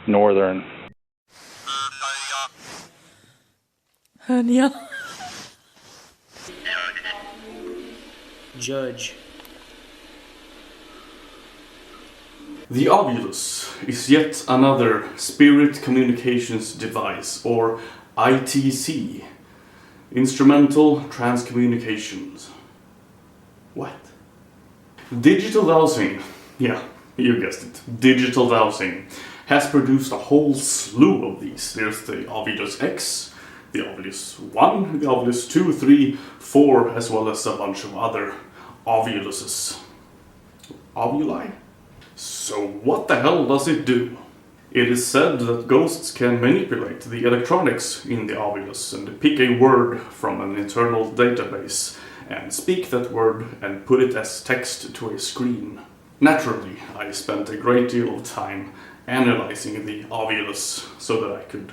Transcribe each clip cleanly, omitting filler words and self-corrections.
Northern. Hernia. Judge. The Ovilus is yet another spirit communications device, or ITC. Instrumental Transcommunications. What? Digital dowsing, yeah, you guessed it, digital dowsing, has produced a whole slew of these. There's the Ovilus X, the Ovilus 1, the Ovilus 2, 3, 4, as well as a bunch of other Oviluses. Ovuli? So what the hell does it do? It is said that ghosts can manipulate the electronics in the Ovilus and pick a word from an internal database and speak that word and put it as text to a screen. Naturally, I spent a great deal of time analyzing the Ovilus so that I could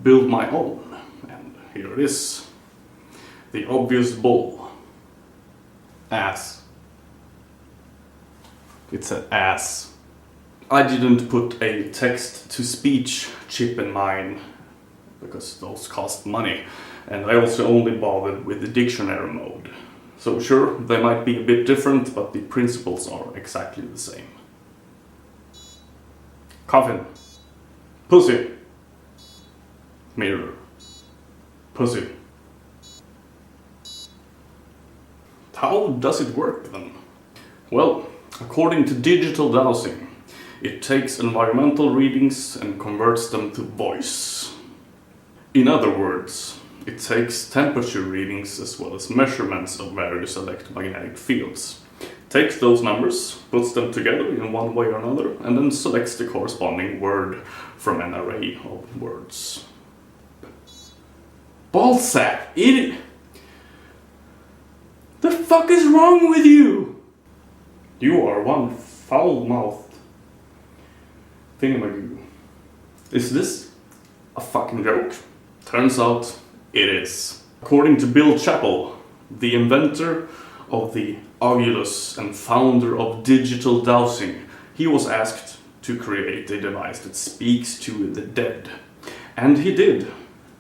build my own. And here it is. The obvious bull. Ass. It's an ass. I didn't put a text-to-speech chip in mine, because those cost money, and I also only bothered with the dictionary mode. So sure, they might be a bit different, but the principles are exactly the same. Coffin. Pussy. Mirror. Pussy. How does it work then? Well, according to digital dowsing, it takes environmental readings and converts them to voice. In other words, it takes temperature readings as well as measurements of various electromagnetic fields, takes those numbers, puts them together in one way or another, and then selects the corresponding word from an array of words. Ballsack, idiot! The fuck is wrong with you? You are one foul-mouthed thingamagoo. Is this a fucking joke? Turns out it is. According to Bill Chappell, the inventor of the Ovilus and founder of digital dowsing, he was asked to create a device that speaks to the dead. And he did,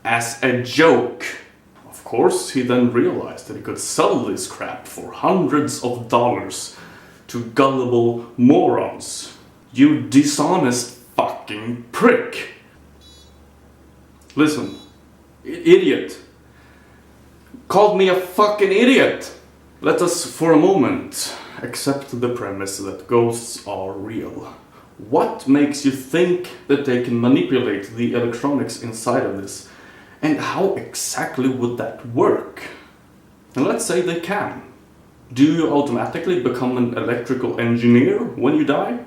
as a joke. Of course, he then realized that he could sell this crap for hundreds of dollars to gullible morons. You dishonest fucking prick. Listen, idiot. Called me a fucking idiot. Let us for a moment accept the premise that ghosts are real. What makes you think that they can manipulate the electronics inside of this? And how exactly would that work? And let's say they can. Do you automatically become an electrical engineer when you die?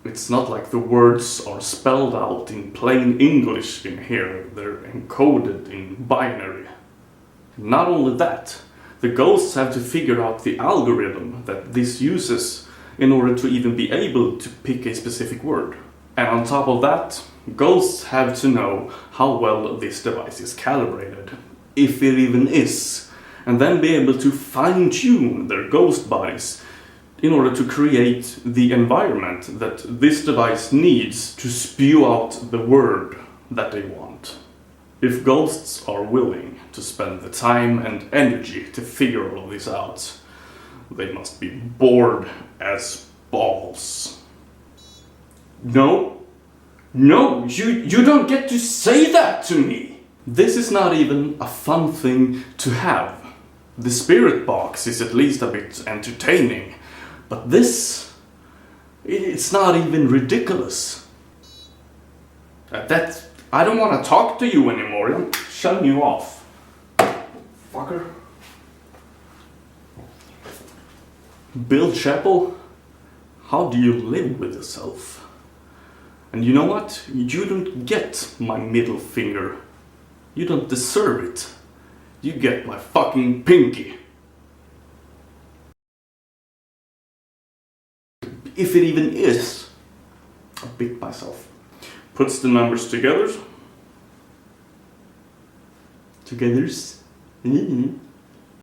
It's not like the words are spelled out in plain English in here, they're encoded in binary. Not only that, the ghosts have to figure out the algorithm that this uses in order to even be able to pick a specific word. And on top of that, ghosts have to know how well this device is calibrated, if it even is, and then be able to fine-tune their ghost bodies in order to create the environment that this device needs to spew out the word that they want. If ghosts are willing to spend the time and energy to figure all of this out, they must be bored as balls. No, you don't get to say that to me! This is not even a fun thing to have. The spirit box is at least a bit entertaining, but this, it's not even ridiculous. I don't want to talk to you anymore, I'm shutting you off. Fucker. Bill Chappell, how do you live with yourself? And you know what? You don't get my middle finger. You don't deserve it. You get my fucking pinky. If it even is. I bit myself. Puts the numbers together. Togethers.